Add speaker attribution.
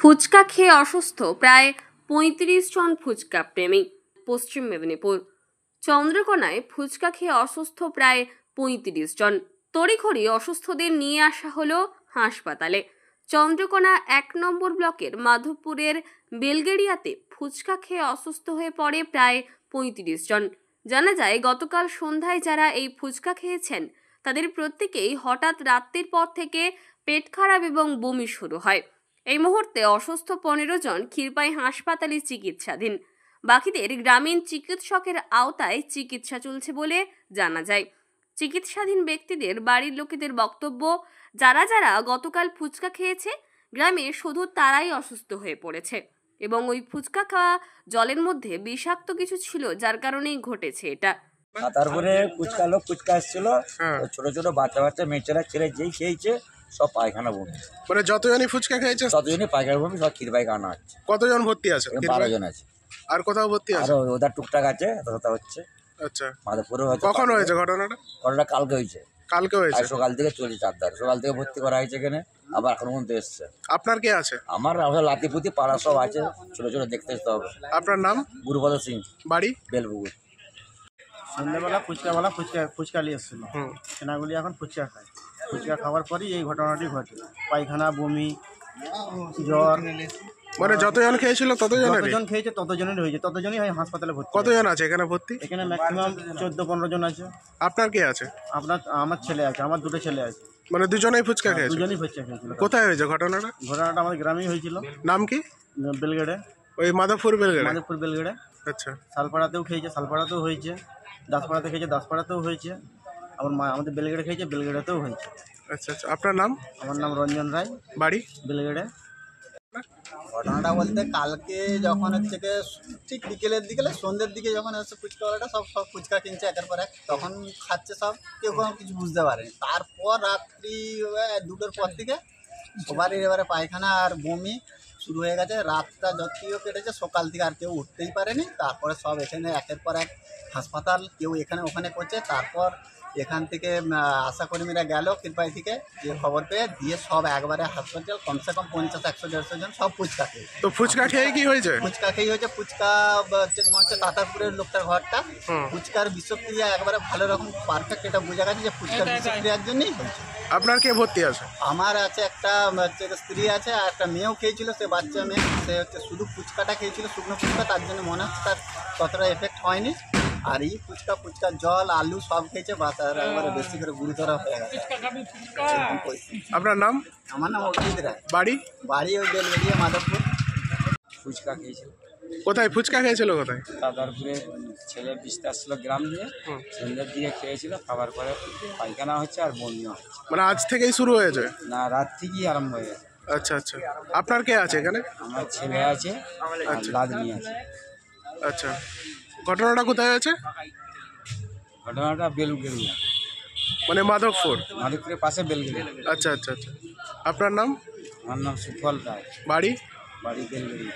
Speaker 1: ফুচকা খেয়ে অসুস্থ প্রায় ৩৫ জন ফুচকা প্রেমী। পশ্চিম মেদিনীপুর চন্দ্রকোনায় ফুচকা খেয়ে অসুস্থ প্রায় ৩৫ জন। তড়িঘড়ি অসুস্থদের নিয়ে আসা হলো হাসপাতালে। চন্দ্রকোনা ১ নম্বর ব্লকের মাধবপুরের বেলগেড়িয়াতে ফুচকা খেয়ে অসুস্থ হয়ে পড়ে প্রায় ৩৫ জন। জানা যায়, গতকাল সন্ধ্যায় যারা এই ফুচকা খেয়েছেন তাদের প্রত্যেকেই হঠাৎ রাত্রির পর থেকে পেট খারাপ এবং বমি শুরু হয়। এই মুহূর্তে অসুস্থ ১৫ জন ক্ষীরপাই হাসপাতালে চিকিৎসাধীন। বাকিদের গ্রামীণ চিকিৎসকের আওতায় চিকিৎসা চলছে বলে জানা যায়। চিকিৎসাধীন ব্যক্তিদের বাড়ির লোকেদের বক্তব্য, যারা যারা গতকাল ফুচকা খেয়েছে গ্রামে শুধু তারাই অসুস্থ হয়ে পড়েছে এবং ওই ফুচকা খাওয়া জলের মধ্যে বিষাক্ত কিছু ছিল, যার কারণেই ঘটেছে এটা।
Speaker 2: তারপরে ফুচকা এসেছিল, ছোট ছোট বাচ্চা মেয়েছেরা ছেলে যেই খেয়েছে সব পায়খানা বমি।
Speaker 3: মানে যতজনই ফুচকা খেয়েছে
Speaker 2: ততজনই পায়খানা বমি, সব ক্ষীরপাইখানা আছে।
Speaker 3: কতজন ভর্তি আছে?
Speaker 2: 12 জন আছে।
Speaker 3: আর কোথাও ভর্তি আছে?
Speaker 2: আর ওদের টুকটাক আছে, কথা হচ্ছে।
Speaker 3: আচ্ছা,
Speaker 2: মাধবপুরে হচ্ছে।
Speaker 3: কখন হয়েছে ঘটনাটা?
Speaker 2: কালকে হয়েছে।
Speaker 3: কালকে হয়েছে?
Speaker 2: সকাল থেকে চলছে চারদার, সকাল থেকে ভর্তি করা হয়েছে এখানে, আবার এখন পর্যন্ত এসছে।
Speaker 3: আপনার কে আছে?
Speaker 2: আমার লাতিপুতি পাড়া সব আছে, ছোট ছোট দেখতে আসতে হবে।
Speaker 3: আপনার নাম?
Speaker 2: গুরুপদ সিং,
Speaker 3: বাড়ি
Speaker 2: বেলপুকুর।
Speaker 4: সন্ধ্যেবেলা ফুচকা নিয়ে এসেছিল। সেনাগুলি এখন ফুচকা খায়। ফুচকা খাওয়ার পরই এই ঘটনাটি ঘটে। পায়খানা, বমি, জ্বর।
Speaker 3: মানে যতজন খেয়েছিল
Speaker 4: যতজন খেয়েছে ততজনেরই হয়েছে, ততজনই হাসপাতালে ভর্তি।
Speaker 3: কতজন আছে এখানে ভর্তি?
Speaker 4: এখানে ম্যাক্সিমাম 14-15 জন আছে।
Speaker 3: আপনার কে আছে?
Speaker 4: আমার ছেলে আছে, আমার দুটো ছেলে আছে।
Speaker 3: মানে দুজনেই ফুচকা খেয়েছে?
Speaker 4: দুজনই ফুচকা খেয়েছিল।
Speaker 3: কোথায় হয়েছে ঘটনাটা?
Speaker 4: ঘটনাটা আমাদের গ্রামেই হয়েছিল।
Speaker 3: নাম কি?
Speaker 4: বেলগেড়ে।
Speaker 3: ওই মাধবপুর
Speaker 4: বেলগেড়ে।
Speaker 3: আচ্ছা।
Speaker 4: শালপাড়াতেও খেয়েছে, শালপাড়াতেও হয়েছে। দাসপাড়াতে খেয়েছে, দাসপাড়াতেও হয়েছে। আবার আমাদের বেলগেড়ে খেয়েছে, বেলগেড়েতেও হয়েছে।
Speaker 3: আচ্ছা আচ্ছা। আপনার নাম?
Speaker 4: আমার নাম রঞ্জন রায়,
Speaker 3: বাড়ি
Speaker 4: বেলগেড়ে।
Speaker 5: ঘটনাটা বলতে কালকে যখন হচ্ছে ঠিক বিকেলের দিকে সন্ধ্যের দিকে যখন হচ্ছে ফুচকাওয়ালাটা সব ফুচকা কিনছে একের পর এক, তখন খাচ্ছে সব, কেউ কোনো কিছু বুঝতে পারেনি। তারপর রাত্রি 2টোর পর থেকে সবারই এবারে পায়খানা আর বমি শুরু হয়ে গেছে। রাতটা যতটিও কেটেছে, সকাল থেকে আর কেউ উঠতেই পারেনি। তারপরে সব এখানে একের পর এক হাসপাতাল, কেউ এখানে ওখানে করছে। তারপর এখান থেকে আশাকর্মীরা গেল ক্ষীরপাই থেকে, যে খবর পেয়ে দিয়ে সব একবারে হাসপাতাল, কমসে কম 50-150 জন সব ফুচকা খেয়ে।
Speaker 3: তো ফুচকা খেয়ে কি হয়েছে?
Speaker 5: ফুচকা খেয়ে হয়েছে। ফুচকা হচ্ছে তাতারপুরের লোকটার ঘরটা। ফুচকার বিষক্রিয়া একবারে ভালো রকম পারফেক্ট, এটা বোঝা গেছে যে ফুচকার বিষক্রিয়ার জন্যই হয়েছে।
Speaker 3: আপনার কে ভর্তি আছে?
Speaker 5: আমার আছে একটা স্ত্রী আছে, আর একটা মেয়েও খেয়েছিল। সে বাচ্চা মেয়ে, সে হচ্ছে শুধু ফুচকাটা খেয়েছিল, শুকনো ফুচকা, তার জন্য মনে হচ্ছে তার ততটা এফেক্ট হয়নি। আর এই ফুচকা জল আলু সব খেয়েছে, বা তার একবারে বেশি করে গুরুতর হয়ে গেছে।
Speaker 3: আপনার নাম?
Speaker 5: আমার নাম অভিজিৎ রায়।
Speaker 3: বাড়ি
Speaker 5: ওই বেলগেড়িয়া, মাধবপুর।
Speaker 2: ফুচকা খেয়েছিল।
Speaker 3: কোথায় ফুচকা খেয়েছিল? কোথায়?
Speaker 2: তারপরে ছেলে বিস্তার আসছিল গ্রাম দিয়ে, সন্ধ্যের দিকে খেয়েছিল। খাবার পরে পায়খানা হচ্ছে আর বমিও হচ্ছে।
Speaker 3: মানে আজ থেকেই শুরু হয়েছে?
Speaker 2: না, রাত থেকেই আরম্ভ হয়ে গেছে।
Speaker 3: আচ্ছা আচ্ছা। আপনার কে আছে এখানে?
Speaker 2: আমার ছেলে আছে, লাদনি আছে।
Speaker 3: আচ্ছা, ঘটনাটা কোথায় হয়েছে?
Speaker 2: ঘটনাটা বেলগেড়িয়া,
Speaker 3: মানে
Speaker 2: মাধবপুরের পাশে বেলগেড়িয়া।
Speaker 3: আচ্ছা আচ্ছা আচ্ছা। আপনার নাম?
Speaker 2: আমার নাম সুফল রায়।
Speaker 3: বাড়ি
Speaker 2: বেলগেড়িয়া।